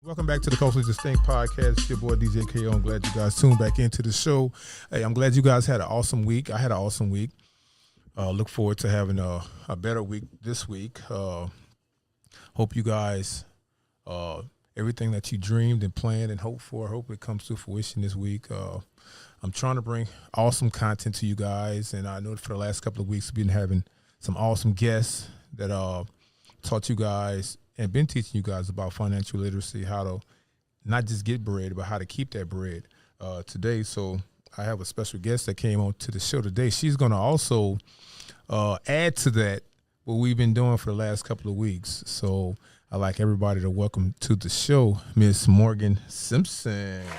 Welcome back to the Culturally Distinct Podcast. It's your boy DJ KO. I'm glad you guys tuned back into the show. Hey, I'm glad you guys had an awesome week. I had an awesome week. Look forward to having a better week this week. Hope you guys, everything that you dreamed and planned and hoped for, I hope it comes to fruition this week. I'm trying to bring awesome content to you guys, and I know for the last couple of weeks we've been having some awesome guests that taught you guys and been teaching you guys about financial literacy, how to not just get bread, but how to keep that bread today. So I have a special guest that came on to the show today. She's going to also add to that what we've been doing for the last couple of weeks. So I'd like everybody to welcome to the show Miss Morgan Simpson. Hey,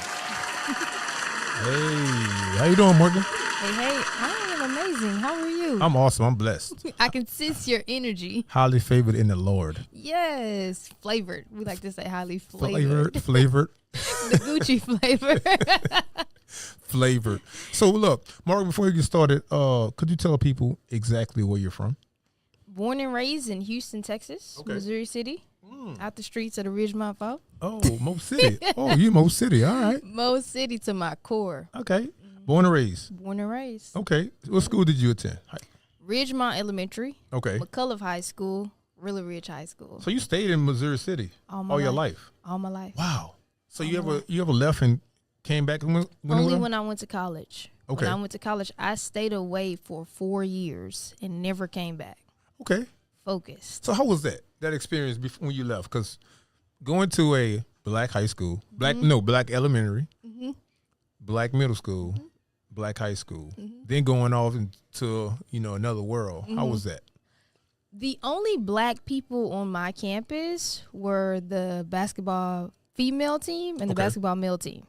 how you doing, Morgan? Hey, I am amazing. How are you? I'm awesome. I'm blessed. I can sense your energy. Highly favored in the Lord. Yes, flavored. We like to say highly flavored. Flavored. The Gucci flavor. Flavored. So look, Morgan, before you get started, could you tell people exactly where you're from? Born and raised in Houston, Texas, Okay. Missouri City, out the streets of the Ridgemont Fault. Oh, Mo City. Oh, you Mo City. All right. Mo City to my core. Okay. Born and raised. Born and raised. Okay. What school did you attend? Ridgemont Elementary. Okay. McCullough High School. Really Ridge High School. So you stayed in Missouri City all your life? All my life. Wow. So you ever left and came back? Only when I went to college. Okay. When I went to college, I stayed away for 4 years and never came back. Okay. Focused. So how was that experience before when you left? Because going to a black high school, black elementary, black middle school, black high school, then going off into another world. How was that? The only black people on my campus were the basketball female team and the basketball male team.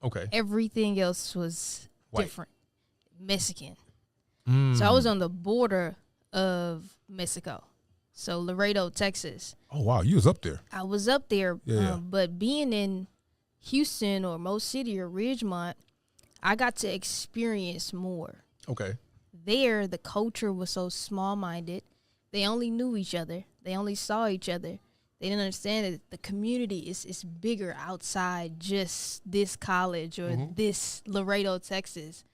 Okay. Everything else was White. different. Mexican. So I was on the border of Mexico. So Laredo, Texas. Oh, wow. You was up there. I was up there, Yeah. but being in Houston or Mo City or Ridgemont, I got to experience more. Okay. There, the culture was so small-minded. They only knew each other. They only saw each other. They didn't understand that the community is bigger outside just this college or this Laredo, Texas.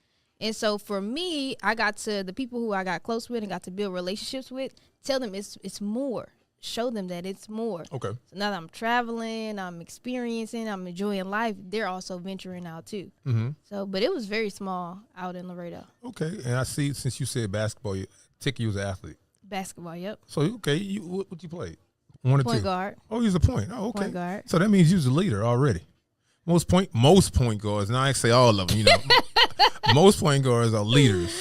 And so for me, I got to, the people who I got close with and got to build relationships with, tell them it's more. Show them that it's more. Okay. So now that I'm traveling, I'm experiencing, I'm enjoying life, they're also venturing out too. So, but it was very small out in Laredo. Okay. And I see, since you said basketball, you was an athlete. Basketball, yep. So, okay, what you played? One or two? Point guard. Oh, you was a point. Oh, okay. Point guard. So that means you was a leader already. Most point guards, and I ain't say all of them, most point guards are leaders.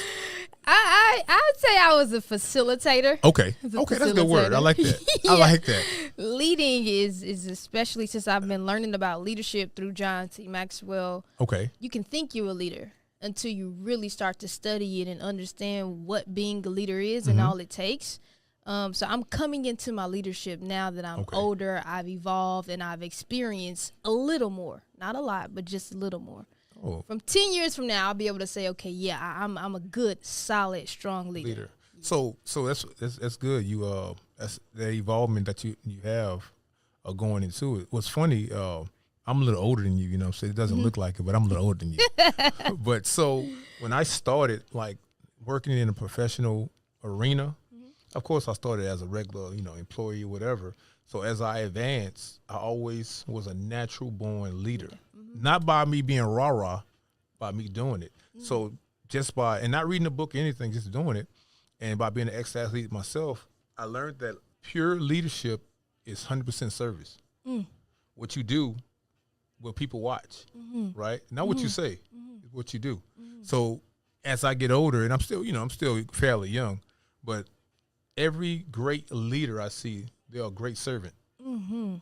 I'd say I was a facilitator. Okay. Okay, that's a good word. I like that. Yeah. I like that. Leading is especially since I've been learning about leadership through John C. Maxwell. Okay. You can think you're a leader until you really start to study it and understand what being a leader is and all it takes. So I'm coming into my leadership now that I'm older, I've evolved, and I've experienced a little more. Not a lot, but just a little more. Oh. From 10 years from now, I'll be able to say, okay, yeah, I'm a good, solid, strong leader. So that's good. You that's the evolvement that you have going into it. What's funny, I'm a little older than you, so it doesn't look like it, but I'm a little older than you. But so when I started like working in a professional arena, of course I started as a regular, employee or whatever. So as I advanced, I always was a natural born leader. Not by me being rah-rah, by me doing it. So just by, and not reading a book or anything, just doing it, and by being an ex-athlete myself, I learned that pure leadership is 100% service. What you do, what people watch, right? Not what you say, what you do. So as I get older, and I'm still fairly young, but every great leader I see, they're a great servant. You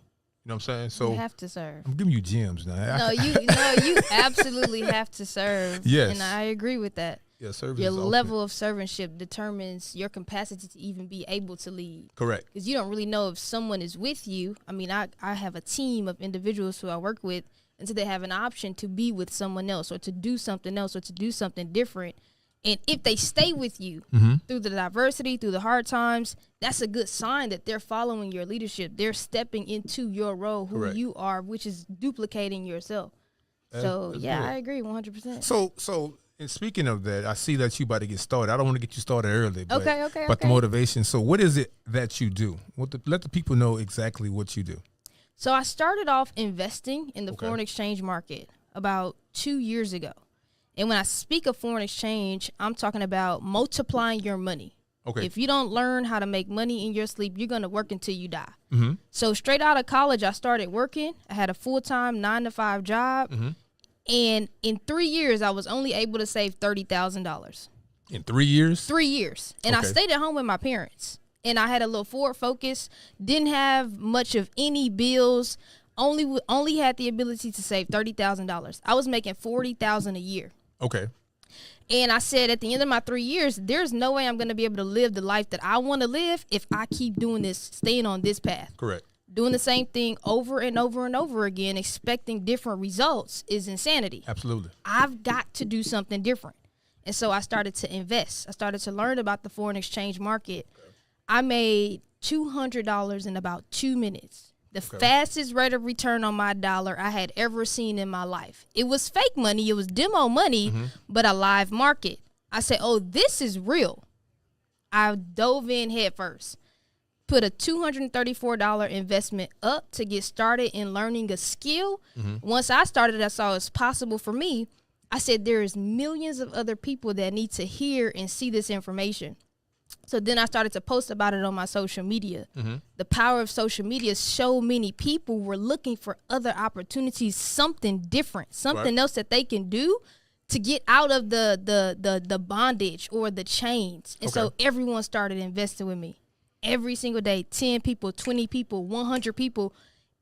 know what I'm saying? So You have to serve. I'm giving you gems now. No, you absolutely have to serve. Yes. And I agree with that. Yeah, service Your is level of servantship determines your capacity to even be able to lead. Correct. Because you don't really know if someone is with you. I mean, I have a team of individuals who I work with until they have an option to be with someone else or to do something else or to do something different. And if they stay with you through the diversity, through the hard times, that's a good sign that they're following your leadership. They're stepping into your role, who you are, which is duplicating yourself. That's good. I agree 100%. So, and speaking of that, I see that you about to get started. I don't want to get you started early. But, Okay. But the motivation. So what is it that you do? Let the people know exactly what you do. So I started off investing in the foreign exchange market about 2 years ago. And when I speak of foreign exchange, I'm talking about multiplying your money. Okay. If you don't learn how to make money in your sleep, you're going to work until you die. So straight out of college, I started working. I had a full-time 9-to-5 job. And in 3 years, I was only able to save $30,000. In 3 years? 3 years. And I stayed at home with my parents. And I had a little Ford Focus, didn't have much of any bills, only had the ability to save $30,000. I was making $40,000 a year. Okay. And I said at the end of my 3 years, there's no way I'm going to be able to live the life that I want to live if I keep doing this, staying on this path. Correct. Doing the same thing over and over and over again, expecting different results is insanity. Absolutely. I've got to do something different. And so I started to invest. I started to learn about the foreign exchange market. I made $200 in about 2 minutes. The fastest rate of return on my dollar I had ever seen in my life. It was fake money. It was demo money, but a live market. I said, oh, this is real. I dove in head first. Put a $234 investment up to get started in learning a skill. Once I started, I saw it's possible for me. I said, there is millions of other people that need to hear and see this information. So then I started to post about it on my social media. The power of social media, so many people were looking for other opportunities, something different, something else that they can do to get out of the bondage or the chains. And so everyone started investing with me. Every single day, 10 people, 20 people, 100 people.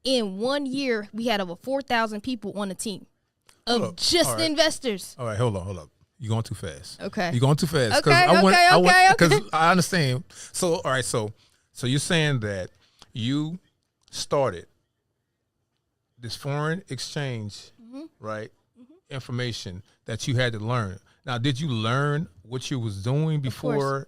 In 1 year, we had over 4,000 people on the team of just investors. All right, hold on. You're going too fast. Okay. You're going too fast. Okay. Because I understand. So, all right. So you're saying that you started this foreign exchange, right? Information that you had to learn. Now, did you learn what you was doing before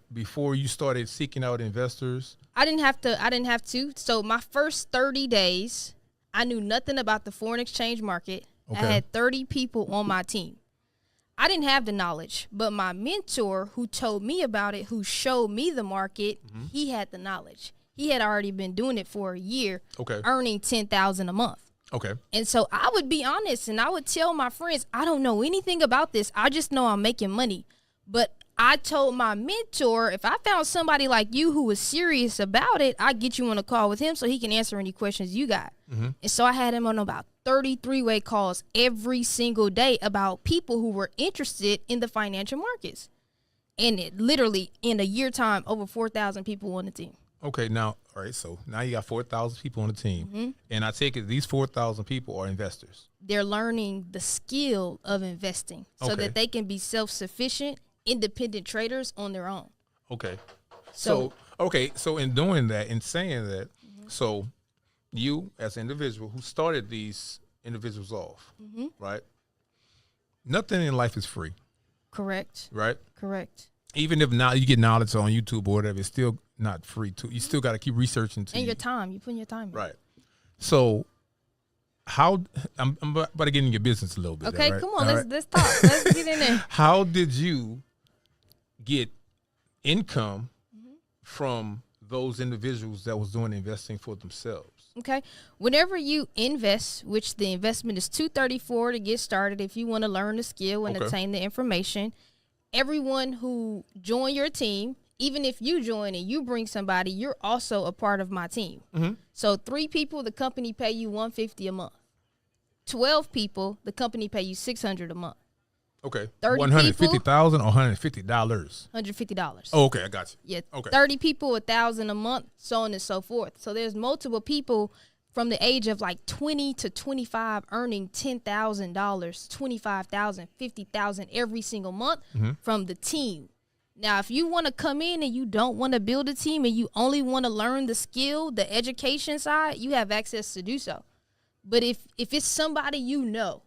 you started seeking out investors? I didn't have to. So my first 30 days, I knew nothing about the foreign exchange market. I had 30 people on my team. I didn't have the knowledge, but my mentor who told me about it, who showed me the market, he had the knowledge. He had already been doing it for a year, earning $10,000 a month. Okay. And so I would be honest and I would tell my friends, I don't know anything about this. I just know I'm making money. But I told my mentor, if I found somebody like you who was serious about it, I'd get you on a call with him so he can answer any questions you got. And so I had him on about 33-way calls every single day about people who were interested in the financial markets. And it literally, in a year time, over 4,000 people on the team. Okay, now, all right, so now you got 4,000 people on the team. And I take it these 4,000 people are investors. They're learning the skill of investing so that they can be self-sufficient, independent traders on their own. Okay. So in doing that, in saying that, so you as an individual who started these individuals off, right? Nothing in life is free. Correct. Right? Correct. Even if now you get knowledge on YouTube or whatever, it's still not free too. You still got to keep researching. Your time. You put in your time in. Right. So how, I'm about to get in your business a little bit. Okay, right? come on. Let's talk. Let's get in there. How did you get income from those individuals that was doing investing for themselves? Okay. Whenever you invest, which the investment is $234 to get started if you want to learn the skill and attain the information, everyone who join your team, even if you join and you bring somebody, you're also a part of my team. So 3 people, the company pay you $150 a month. 12 people, the company pay you $600 a month. Okay. 150,000 or $150? $150. Oh, okay, I got you. Yeah. Okay. 30 people, $1,000 a month, so on and so forth. So there's multiple people from the age of like 20 to 25 earning $10,000, $25,000, $50,000 every single month from the team. Now, if you want to come in and you don't want to build a team and you only want to learn the skill, the education side, you have access to do so. But if it's somebody you know,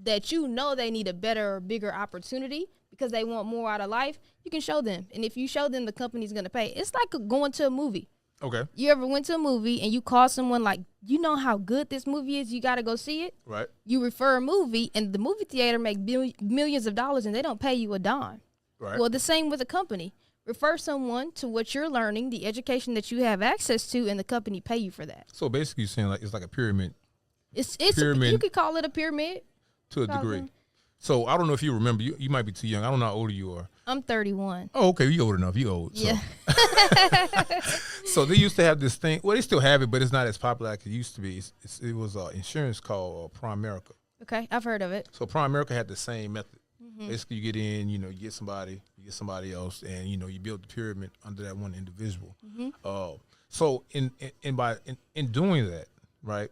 that you know they need a better or bigger opportunity, because they want more out of life, you can show them. And if you show them, the company's going to pay. It's like going to a movie. Okay. You ever went to a movie and you call someone like, you know how good this movie is, you got to go see it? Right. You refer a movie, and the movie theater make millions of dollars, and they don't pay you a dime. Right. Well, the same with a company. Refer someone to what you're learning, the education that you have access to, and the company pay you for that. So basically you're saying like it's like a pyramid. It's pyramid you could call it a pyramid. To a degree. So I don't know if you remember. You might be too young. I don't know how old you are. I'm 31. Oh, okay. You old enough. You old. So. Yeah. So they used to have this thing. Well, they still have it, but it's not as popular like it used to be. It was insurance called Primerica. Okay, I've heard of it. So Primerica had the same method. Mm-hmm. Basically, you get in, you get somebody, you get somebody else, and you build the pyramid under that one individual. Mm-hmm. So in doing that, right?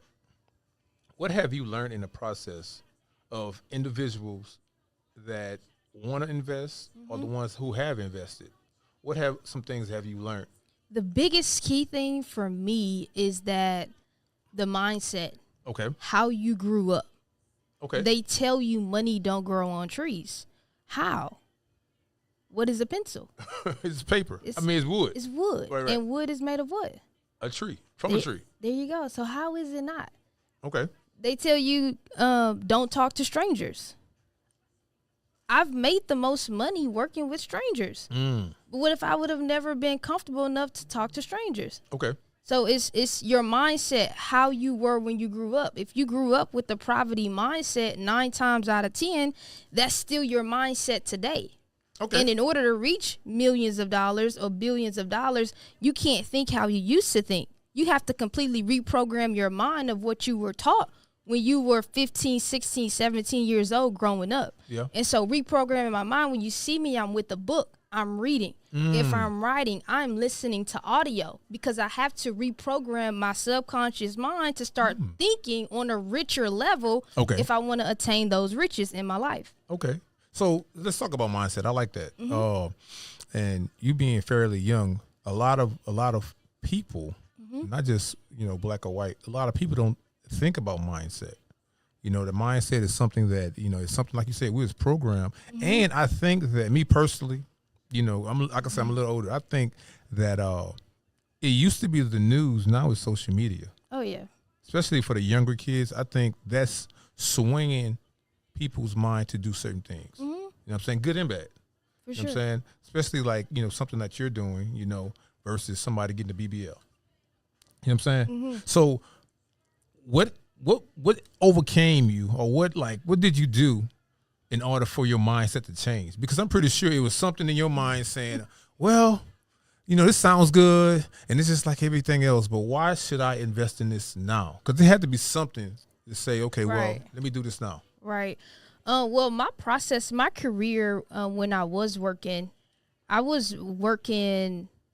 What have you learned in the process of individuals that want to invest or the ones who have invested? What have some things have you learned? The biggest key thing for me is that the mindset. Okay. How you grew up. Okay. They tell you money don't grow on trees. How? What is a pencil? It's paper. It's wood. It's wood. Right. And wood is made of what? A tree. From a tree. There you go. So how is it not? Okay. They tell you don't talk to strangers. I've made the most money working with strangers. But what if I would have never been comfortable enough to talk to strangers? Okay. So it's your mindset, how you were when you grew up. If you grew up with the poverty mindset 9 times out of 10, that's still your mindset today. Okay. And in order to reach millions of dollars or billions of dollars, you can't think how you used to think. You have to completely reprogram your mind of what you were taught when you were 15, 16, 17 years old growing up. Yeah. And so reprogramming my mind, when you see me, I'm with a book, I'm reading. If I'm writing, I'm listening to audio because I have to reprogram my subconscious mind to start thinking on a richer level if I want to attain those riches in my life. Okay. So let's talk about mindset. I like that. And you being fairly young, a lot of people, not just, black or white, a lot of people don't think about mindset. The mindset is something that, it's something like you said, we was programmed. And I think that me personally, like I said, I'm a little older. I think that it used to be the news. Now it's social media. Oh, yeah. Especially for the younger kids. I think that's swinging people's mind to do certain things. You know what I'm saying? Good and bad. For You know sure. what I'm saying? Especially like, something that you're doing, versus somebody getting the BBL. You know what I'm saying? So what overcame you, or what did you do in order for your mindset to change? Because I'm pretty sure it was something in your mind saying, well, this sounds good and it's just like everything else, but why should I invest in this now? Because there had to be something to say, okay, well, let me do this now. Right. Well, my career, when I was working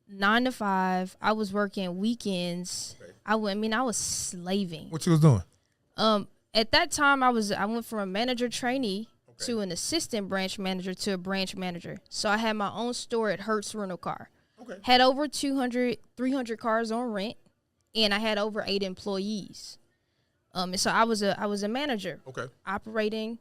9 to 5. I was working weekends. Okay. I was slaving. What you was doing? At that time, I went from a manager trainee to an assistant branch manager to a branch manager. So I had my own store at Hertz Rental Car. Okay. Had over 300 cars on rent, and I had over 8 employees. And so I was a manager. Okay. Operating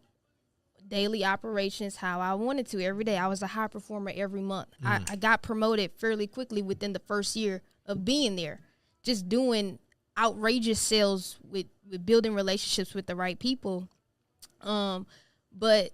daily operations how I wanted to every day. I was a high performer every month. I got promoted fairly quickly within the first year of being there, just doing outrageous sales with building relationships with the right people. But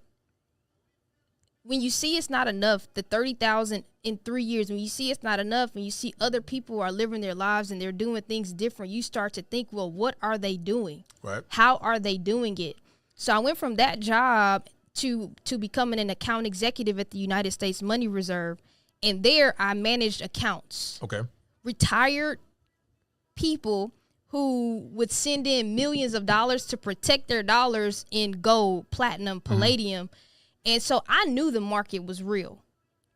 when you see it's not enough, the 30,000 in 3 years, when you see it's not enough, when you see other people are living their lives and they're doing things different, you start to think, well, what are they doing? Right. How are they doing it? So I went from that job to becoming an account executive at the United States Money Reserve. And there I managed accounts. Okay. Retired people who would send in millions of dollars to protect their dollars in gold, platinum, palladium. And so I knew the market was real.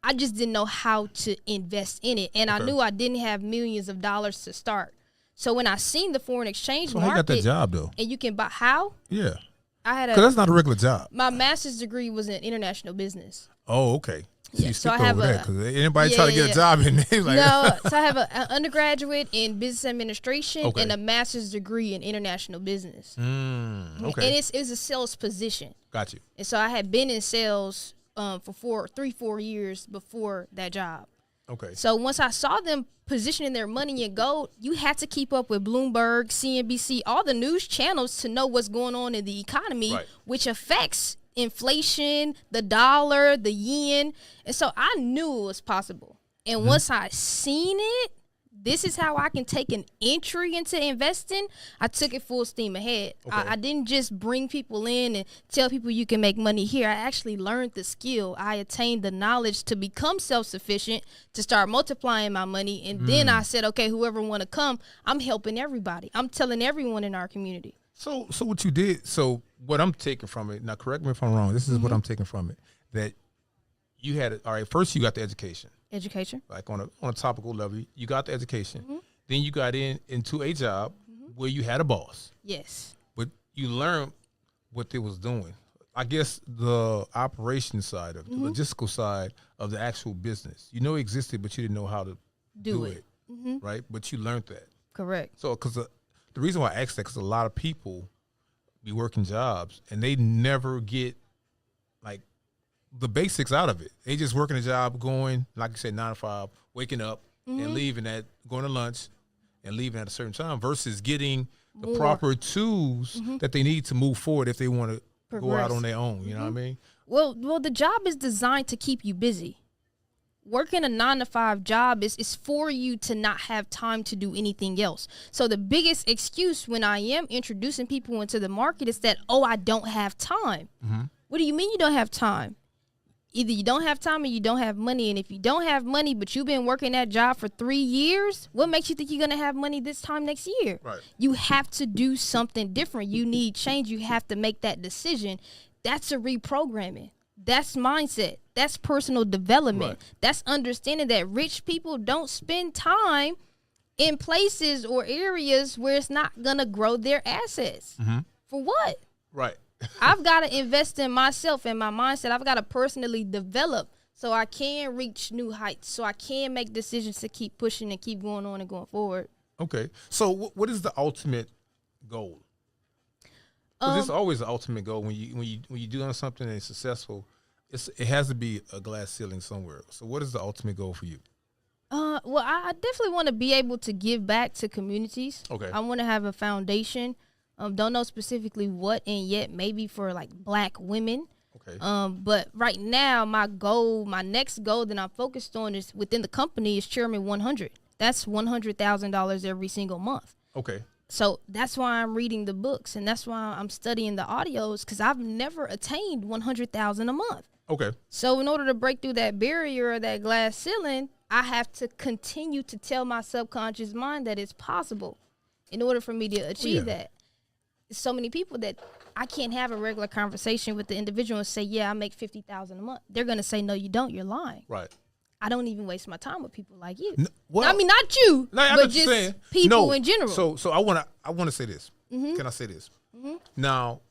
I just didn't know how to invest in it. And I knew I didn't have millions of dollars to start. So when I seen the foreign exchange market. So how you got that job, though? And you can buy, how? Yeah. I had because that's not a regular job. My master's degree was in international business. Oh, okay. So you so I have over that because anybody try to get a job in there. Like, no, so I have an undergraduate in business administration and a master's degree in international business. Okay. And it's a sales position. Got you. And so I had been in sales for 4 years before that job. Okay. So once I saw them positioning their money in gold, you had to keep up with Bloomberg, CNBC, all the news channels to know what's going on in the economy, Right. which affects inflation, the dollar, the yen. And so I knew it was possible. And once I seen it, this is how I can take an entry into investing. I took it full steam ahead. Okay. I didn't just bring people in and tell people you can make money here. I actually learned the skill. I attained the knowledge to become self-sufficient, to start multiplying my money. And then I said, okay, whoever want to come, I'm helping everybody. I'm telling everyone in our community. So what you did, so what I'm taking from it, now correct me if I'm wrong, this is what I'm taking from it, that you had it, all right, first you got the education. Education. Like on a topical level, you got the education. Then you got into a job where you had a boss. Yes. But you learned what they was doing. I guess the operation side of it, the logistical side of the actual business. You know it existed, but you didn't know how to do it. Right? But you learned that. Correct. So, because the reason why I asked that, because a lot of people be working jobs and they never get like the basics out of it. They just working a job, going, like you said, 9 to 5, waking up and leaving going to lunch and leaving at a certain time versus getting the proper tools that they need to move forward if they want to go out on their own. You know what I mean? Well, the job is designed to keep you busy. Working a 9 to 5 job is for you to not have time to do anything else. So the biggest excuse when I am introducing people into the market is that, oh, I don't have time. What do you mean you don't have time? Either you don't have time or you don't have money. And if you don't have money, but you've been working that job for 3 years, what makes you think you're going to have money this time next year? Right. You have to do something different. You need change. You have to make that decision. That's a reprogramming. That's mindset. That's personal development. Right. That's understanding that rich people don't spend time in places or areas where it's not going to grow their assets. For what? Right. I've got to invest in myself and my mindset. I've got to personally develop so I can reach new heights, so I can make decisions to keep pushing and keep going on and going forward. Okay. So what is the ultimate goal? 'Cause it's always the ultimate goal when you doing something and it's successful. It has to be a glass ceiling somewhere. So what is the ultimate goal for you? Well, I definitely want to be able to give back to communities. Okay. I want to have a foundation. Don't know specifically what, and yet maybe for like Black women. Okay. But right now, my next goal that I'm focused on is within the company is Chairman 100. That's $100,000 every single month. Okay. So that's why I'm reading the books, and that's why I'm studying the audios, because I've never attained 100,000 a month. Okay. So in order to break through that barrier or that glass ceiling, I have to continue to tell my subconscious mind that it's possible in order for me to achieve that. So many people that I can't have a regular conversation with the individual and say, yeah, I make 50,000 a month. They're going to say, no, you don't. You're lying. Right. I don't even waste my time with people like you. Well, I mean, not you, No, I know but what you're just saying. people No, in general. So I want to say this. Can I say this? Now,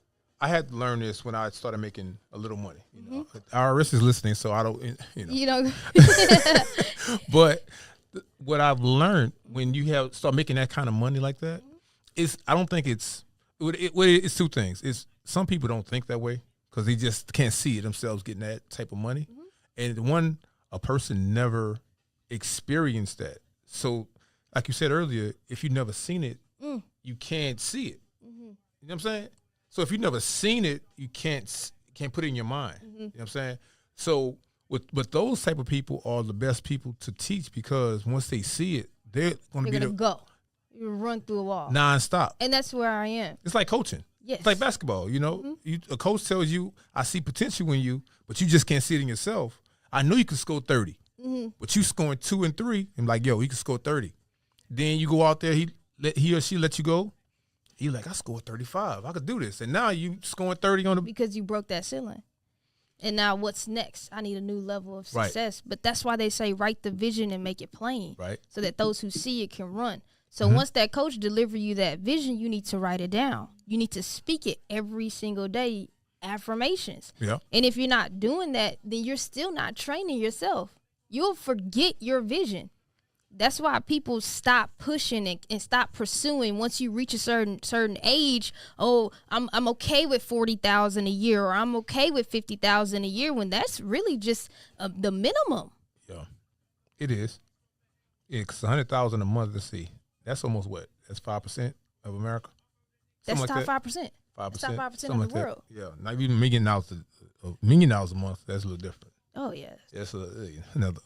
I had to learn this when I started making a little money. You know, IRS is listening, so I don't. You know. But what I've learned when you start making that kind of money like that is I don't think it's two things. It's some people don't think that way because they just can't see it themselves getting that type of money, and a person never experienced that. So, like you said earlier, if you've never seen it, you can't see it. You know what I'm saying? So if you've never seen it, you can't put it in your mind. You know what I'm saying? So with those type of people are the best people to teach because once they see it, they're going to go. You run through a wall nonstop. And that's where I am. It's like coaching. Yes. It's like basketball. You know, a coach tells you, "I see potential in you, but you just can't see it in yourself." I know you can score 30, but you scoring 2 and 3. I'm like, yo, he can score 30. Then you go out there, he or she let you go. You're like, I scored 35. I could do this. And now you scoring 30 because you broke that ceiling. And now what's next? I need a new level of success. Right. But that's why they say write the vision and make it plain. Right. So that those who see it can run. So once that coach delivers you that vision, you need to write it down. You need to speak it every single day, affirmations. Yeah. And if you're not doing that, then you're still not training yourself. You'll forget your vision. That's why people stop pushing and stop pursuing once you reach a certain age. Oh, I'm okay with 40,000 a year, or I'm okay with 50,000 a year, when that's really just the minimum. Yeah, it is. Yeah, because 100,000 a month. Let's see, that's almost what? That's 5% of America. That's Something top like that. 5%. That's top 5% of like the world. That. Yeah, not even $1 million a month. That's a little different. Oh yeah. That's another.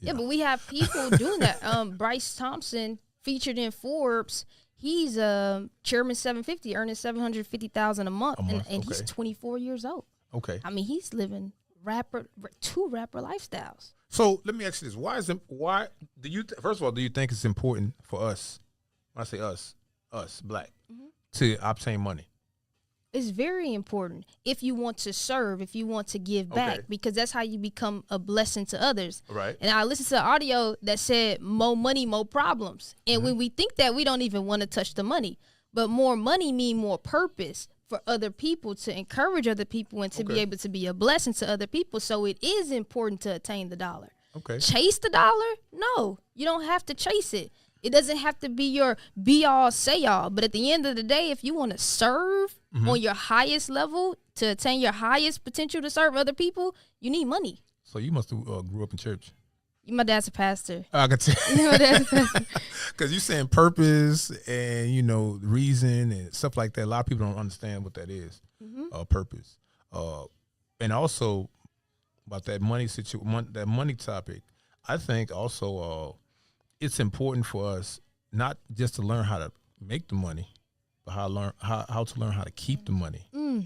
Yeah, but we have people doing that. Bryce Thompson, featured in Forbes, he's chairman 750, earning $750,000 a month, and okay. he's 24 years old. Okay. I mean, he's living two rapper lifestyles. So let me ask you this: Why do you? First of all, do you think it's important for us? When I say us, black, to obtain money? It's very important if you want to serve, if you want to give back, because that's how you become a blessing to others. Right. And I listened to an audio that said more money, more problems. And when we think that, we don't even want to touch the money. But more money mean more purpose for other people, to encourage other people, and to be able to be a blessing to other people. So it is important to attain the dollar. Okay. Chase the dollar? No, you don't have to chase it. It doesn't have to be your be-all, say-all. But at the end of the day, if you want to serve on your highest level, to attain your highest potential to serve other people, you need money. So you must have grew up in church. My dad's a pastor. I could tell. Because you're saying purpose and, reason and stuff like that. A lot of people don't understand what that is, purpose. And also about that money that money topic, I think also it's important for us not just to learn how to make the money, but how to learn how to keep the money. You know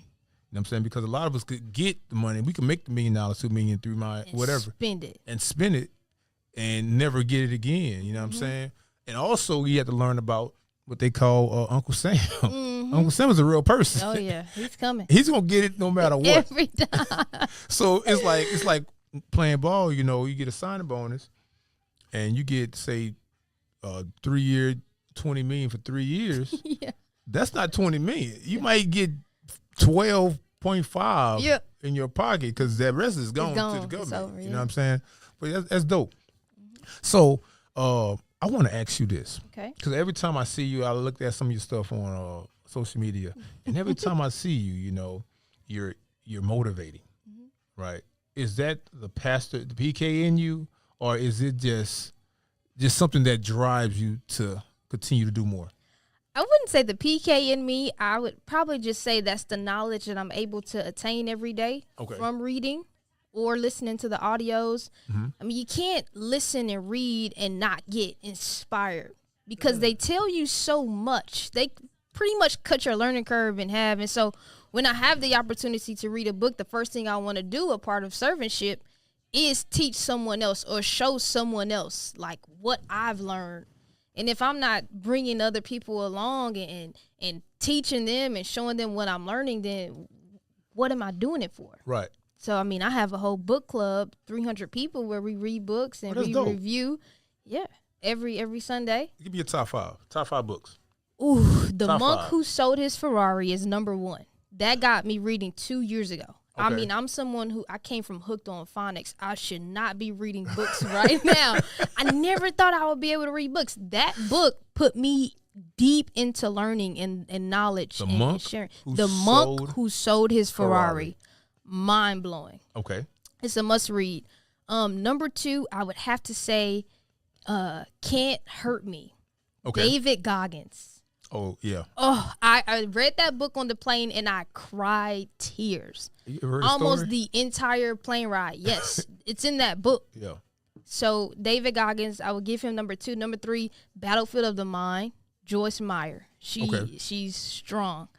what I'm saying? Because a lot of us could get the money. We can make the $1 million, $2 million, $3 million, whatever. Spend it and never get it again. You know what I'm saying? And also you have to learn about what they call Uncle Sam. Uncle Sam is a real person. Oh yeah, he's coming. He's gonna get it no matter what. Every time. So it's like playing ball. You get a signing bonus, and you get, say, 3 year, $20 million for 3 years. Yeah. That's not $20 million. You might get 12.5 in your pocket, because that rest is gone to the government. Over, you know what I'm saying? But that's dope. So I want to ask you this. Okay. Because every time I see you, I looked at some of your stuff on social media, and every time I see you, you're motivating, right? Is that the PK in you, or is it just something that drives you to continue to do more? I wouldn't say the PK in me. I would probably just say that's the knowledge that I'm able to attain every day from reading or listening to the audios. I mean, you can't listen and read and not get inspired, because they tell you so much. They pretty much cut your learning curve in half. And so when I have the opportunity to read a book, the first thing I want to do, a part of servantship, is teach someone else or show someone else like what I've learned. And if I'm not bringing other people along and teaching them and showing them what I'm learning, then what am I doing it for? Right. So, I mean, I have a whole book club, 300 people, where we read books and we review. Yeah, every Sunday. Give me your top five books. Ooh, The Monk Who Sold His Ferrari is number one. That got me reading 2 years ago. I mean, I'm someone I came from hooked on phonics. I should not be reading books right now. I never thought I would be able to read books. That book put me deep into learning and knowledge and sharing. The Monk Who Sold His Ferrari. Mind blowing. Okay. It's a must read. Number two, I would have to say Can't Hurt Me. Okay. David Goggins. Oh, yeah. Oh, I read that book on the plane and I cried tears. You ever heard almost the entire plane ride. Yes, it's in that book. Yeah. So David Goggins, I would give him number two. Number three, Battlefield of the Mind, Joyce Meyer. She's strong.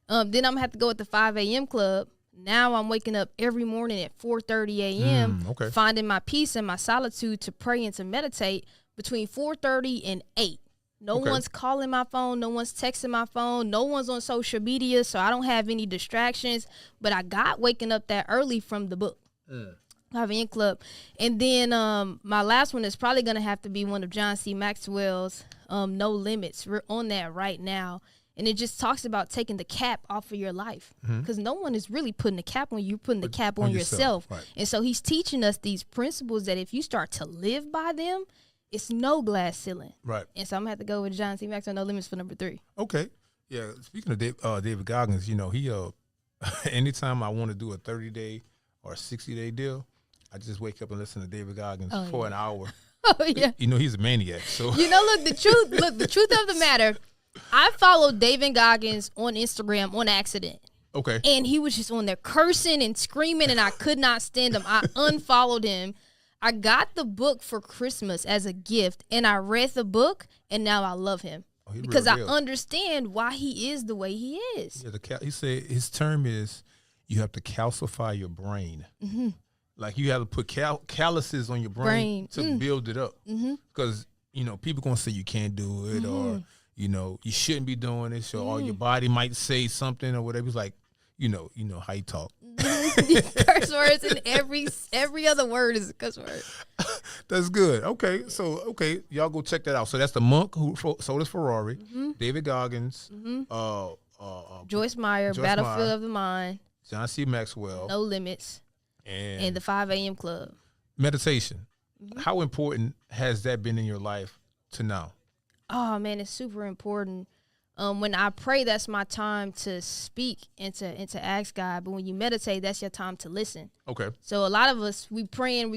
Then I'm gonna have to go with the 5 a.m. club. Now I'm waking up every morning at 4:30 a.m. Finding my peace and my solitude to pray and to meditate between 4:30 and 8. No one's calling my phone. No one's texting my phone. No one's on social media, so I don't have any distractions. But I got waking up that early from the book, 5 a.m. club. And then my last one is probably going to have to be one of John C. Maxwell's No Limits. We're on that right now. And it just talks about taking the cap off of your life, because no one is really putting the cap on you. You're putting the cap on yourself. Right. And so he's teaching us these principles that if you start to live by them, it's no glass ceiling. Right. And so I'm gonna have to go with John C. Maxwell, No Limits for number 3. Okay. Yeah. Speaking of David Goggins, you know, he anytime I want to do a 30-day or 60-day deal, I just wake up and listen to David Goggins for an hour. Oh yeah. You know, he's a maniac. So you know, the truth of the matter, I followed David Goggins on Instagram on accident. Okay. And he was just on there cursing and screaming, and I could not stand him. I unfollowed him. I got the book for Christmas as a gift, and I read the book, and now I love him because I understand why he is the way he is. Yeah, he said his term is you have to calcify your brain. Mm-hmm. Like you have to put calluses on your brain to build it up. Because, you know, people going to say you can't do it or, you know, you shouldn't be doing this or your body might say something or whatever. It's like, you know how you talk. Curse words and every other word is a curse word. That's good. Okay, so y'all go check that out. So that's the monk who sold his Ferrari, David Goggins, Joyce Meyer, Battlefield of the Mind, John C. Maxwell, No Limits, and the 5 a.m. Club. Meditation. How important has that been in your life to now? Oh man, it's super important. When I pray, that's my time to speak and to ask God. But when you meditate, that's your time to listen. Okay. So a lot of us, we praying,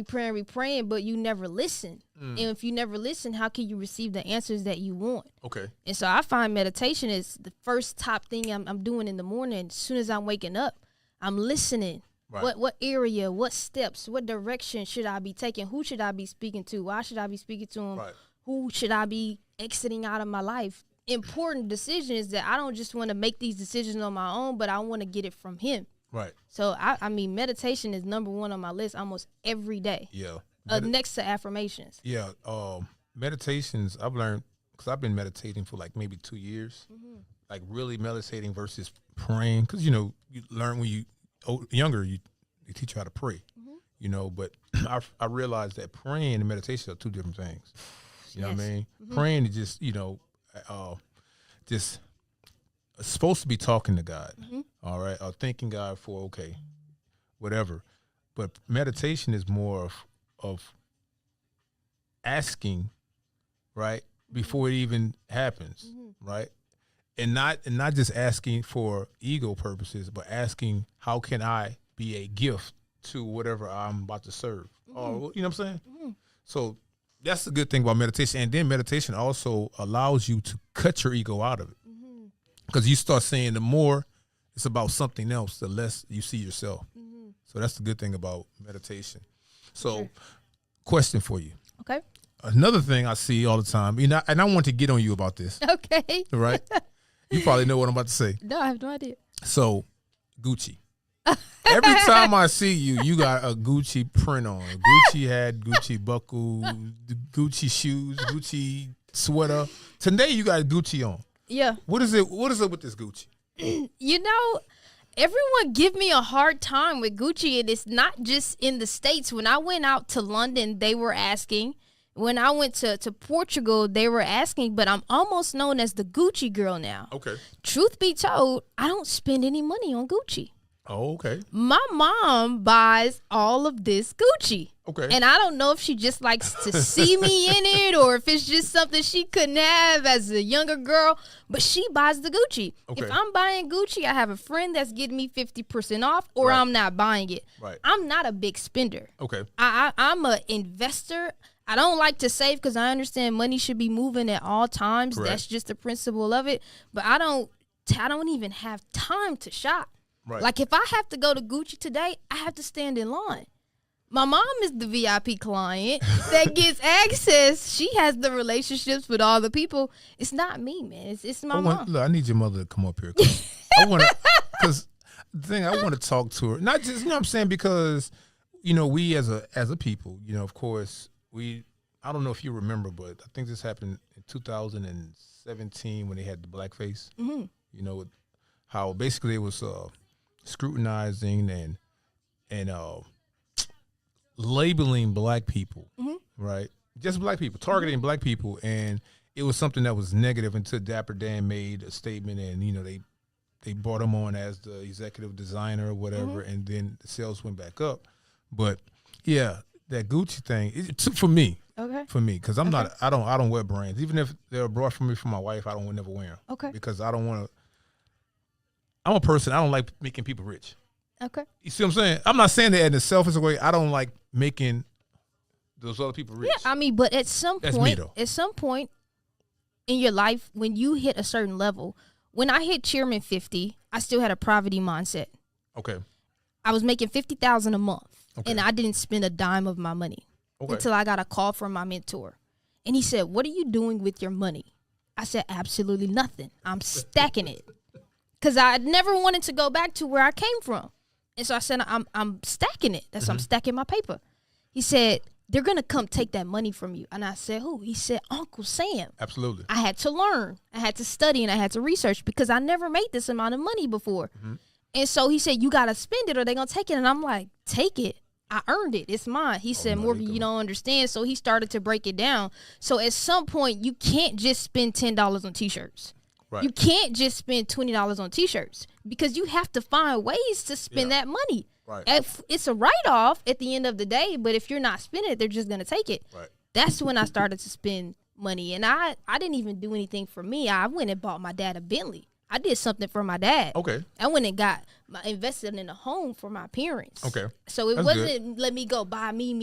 but you never listen. And if you never listen, how can you receive the answers that you want? Okay. And so I find meditation is the first top thing I'm doing in the morning. As soon as I'm waking up, I'm listening. Right. What area, what steps, what direction should I be taking? Who should I be speaking to? Why should I be speaking to him? Right. Who should I be exiting out of my life? Important decisions that I don't just want to make these decisions on my own, but I want to get it from him. Right. So I mean, meditation is number 1 on my list almost every day. Yeah. Next to affirmations. Yeah. Meditations I've learned because I've been meditating for like maybe 2 years, like really meditating versus praying. Because you know you learn when you younger they teach you how to pray, you know. But I realized that praying and meditation are 2 different things. You know what I mean? Praying is just just supposed to be talking to God, all right, or thanking God for whatever. But meditation is more of asking, right, before it even happens, right, and not just asking for ego purposes, but asking how can I be a gift to whatever I'm about to serve, or you know what I'm saying? So. That's the good thing about meditation. And then meditation also allows you to cut your ego out of it. Because you start saying the more it's about something else, the less you see yourself. So that's the good thing about meditation. So question for you. Okay. Another thing I see all the time, and I want to get on you about this. Okay. Right? You probably know what I'm about to say. No, I have no idea. So, Gucci. Every time I see you, you got a Gucci print on. Gucci hat, Gucci buckle, Gucci shoes, Gucci sweater. Today you got Gucci on. Yeah. What is it with this Gucci? You know, everyone give me a hard time with Gucci, and it's not just in the States. When I went out to London, they were asking. When I went to Portugal, they were asking, but I'm almost known as the Gucci girl now. Okay. Truth be told, I don't spend any money on Gucci. Oh, okay. My mom buys all of this Gucci. Okay. And I don't know if she just likes to see me in it or if it's just something she couldn't have as a younger girl, but she buys the Gucci. Okay. If I'm buying Gucci, I have a friend that's getting me 50% off or I'm not buying it. Right. I'm not a big spender. Okay. I'm an investor. I don't like to save because I understand money should be moving at all times. Correct. That's just the principle of it. But I don't even have time to shop. Right. Like if I have to go to Gucci today, I have to stand in line. My mom is the VIP client that gets access. She has the relationships with all the people. It's not me, man. It's my mom. Look, I need your mother to come up here. Because the thing, I want to talk to her. Not just, you know what I'm saying, because, you know, we as a people, you know, of course, I don't know if you remember, but I think this happened in 2017 when they had the blackface. You know, how basically it was scrutinizing and labeling black people, right? Just black people, targeting black people, and it was something that was negative until Dapper Dan made a statement, and you know they brought him on as the executive designer or whatever, and then the sales went back up. But yeah, that Gucci thing, for me, Okay. for me, because I'm not. I don't wear brands. Even if they're brought for me from my wife, I don't never wear them. Okay. Because I don't want to. I'm a person. I don't like making people rich. Okay. You see what I'm saying? I'm not saying that in a selfish way. I don't like making those other people rich. Yeah, I mean, but at some That's point, me, though. in your life, when you hit a certain level, when I hit Chairman 50, I still had a poverty mindset. Okay. I was making $50,000 a month, Okay. and I didn't spend a dime of my money until I got a call from my mentor, and he said, "What are you doing with your money?" I said, "Absolutely nothing. I'm stacking it," because I never wanted to go back to where I came from, and so I said, "I'm stacking it. I'm stacking my paper." He said, "They're gonna come take that money from you," and I said, "Who?" He said, "Uncle Sam." Absolutely. I had to learn, I had to study, and I had to research because I never made this amount of money before. And so he said, "You got to spend it or they're going to take it." And I'm like, "Take it. I earned it. It's mine." He said, "Morgan, you don't understand." So he started to break it down. So at some point, you can't just spend $10 on T-shirts. Right. You can't just spend $20 on T-shirts because you have to find ways to spend that money. Right. It's a write-off at the end of the day, but if you're not spending it, they're just going to take it. Right. That's when I started to spend money. And I didn't even do anything for me. I went and bought my dad a Bentley. I did something for my dad. Okay. I went and invested in a home for my parents. Okay. So it That's wasn't let me go buy me.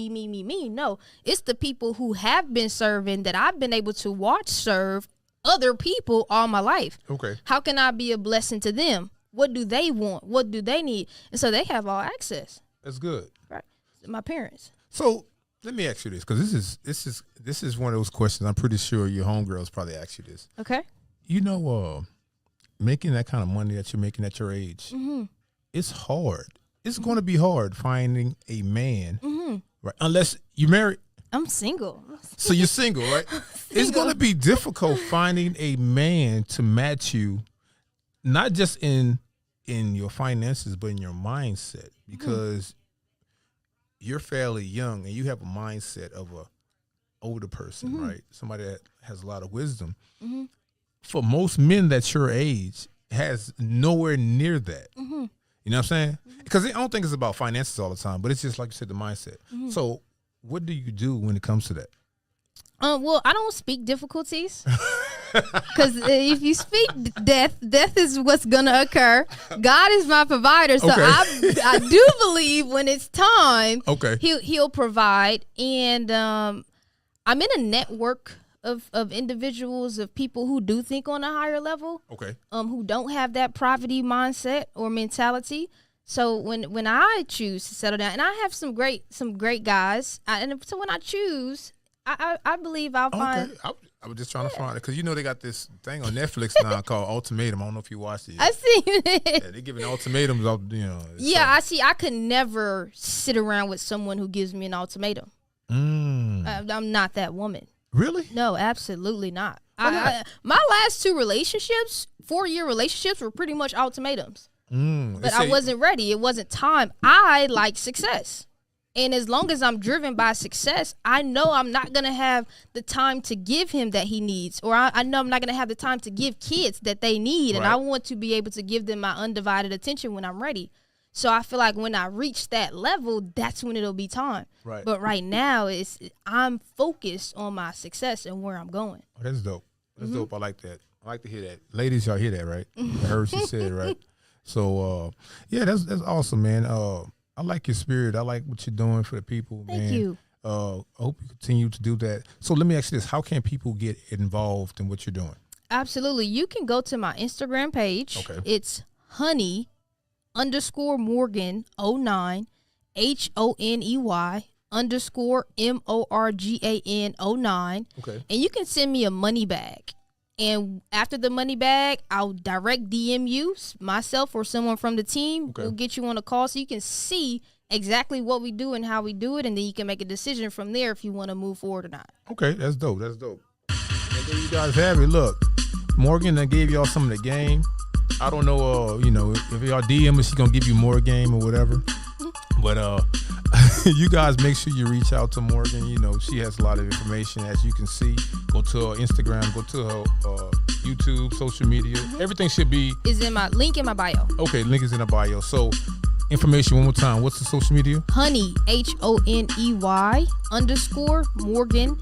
No, it's the people who have been serving that I've been able to watch serve other people all my life. Okay. How can I be a blessing to them? What do they want? What do they need? And so they have all access. That's good. Right. My parents. So let me ask you this, because this is one of those questions. I'm pretty sure your homegirls probably asked you this. Okay. You know, making that kind of money that you're making at your age, it's hard. It's going to be hard finding a man, right? Unless you married. I'm single. So you're single, right? It's going to be difficult finding a man to match you, not just in your finances, but in your mindset, because you're fairly young and you have a mindset of a older person, right? Somebody that has a lot of wisdom. For most men that's your age has nowhere near that. You know what I'm saying? Because I don't think it's about finances all the time, but it's just like you said, the mindset. So what do you do when it comes to that? Well, I don't speak difficulties because if you speak death is what's gonna occur. God is my provider, so Okay. I do believe when it's time, Okay. He'll provide. And I'm in a network of individuals, of people who do think on a higher level. Okay. Who don't have that poverty mindset or mentality. So when I choose to settle down, and I have some great guys, so when I choose, I believe I'll find. Okay. I was just trying to find it because they got this thing on Netflix now called Ultimatum. I don't know if you watched it yet. I see it. Yeah, they're giving ultimatums out. Yeah, I see. I could never sit around with someone who gives me an ultimatum. I'm not that woman. Really? No, absolutely not. Why not? My last 2 relationships, 4-year relationships, were pretty much ultimatums. But I wasn't ready. It wasn't time. I like success. And as long as I'm driven by success, I know I'm not going to have the time to give him that he needs. Or I know I'm not going to have the time to give kids that they need. And Right. I want to be able to give them my undivided attention when I'm ready. So I feel like when I reach that level, that's when it'll be time. Right. But right now, I'm focused on my success and where I'm going. Oh, that's dope. That's dope. I like that. I like to hear that. Ladies, y'all hear that, right? I heard she said, right? So, yeah, that's awesome, man. I like your spirit. I like what you're doing for the people, man. Thank you. I hope you continue to do that. So let me ask you this. How can people get involved in what you're doing? Absolutely. You can go to my Instagram page. Okay. It's honey_Morgan09, HONEY_MORGAN09. Okay. And you can send me a money bag. And after the money bag, I'll direct DM you, myself or someone from the team. Okay. We'll get you on a call so you can see exactly what we do and how we do it. And then you can make a decision from there if you want to move forward or not. Okay, that's dope. That's dope. And there you guys have it. Look, Morgan done gave y'all some of the game. I don't know, if y'all DM her, she gonna give you more game or whatever. But you guys make sure you reach out to Morgan. She has a lot of information, as you can see. Go to her Instagram, go to her YouTube, social media. Everything should be Is in my link in my bio. okay. Link is in the bio. So information one more time. What's the social media? Honey, HONEY _Morgan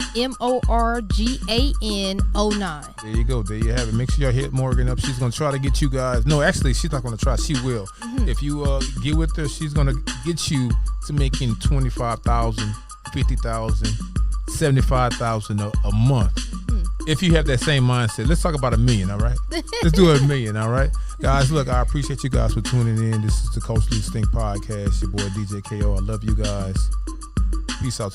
MORGAN09. There you go. There you have it. Make sure y'all hit Morgan up. She's gonna try to get you guys. No, actually, she's not gonna try. She will. If you get with her, she's gonna get you to making 25,000, 50,000, 75,000 a month. If you have that same mindset, let's talk about $1 million. All right, let's do $1 million. All right, guys. Look, I appreciate you guys for tuning in. This is the Culturally Distinct Podcast. Your boy DJ KO. I love you guys. Peace out to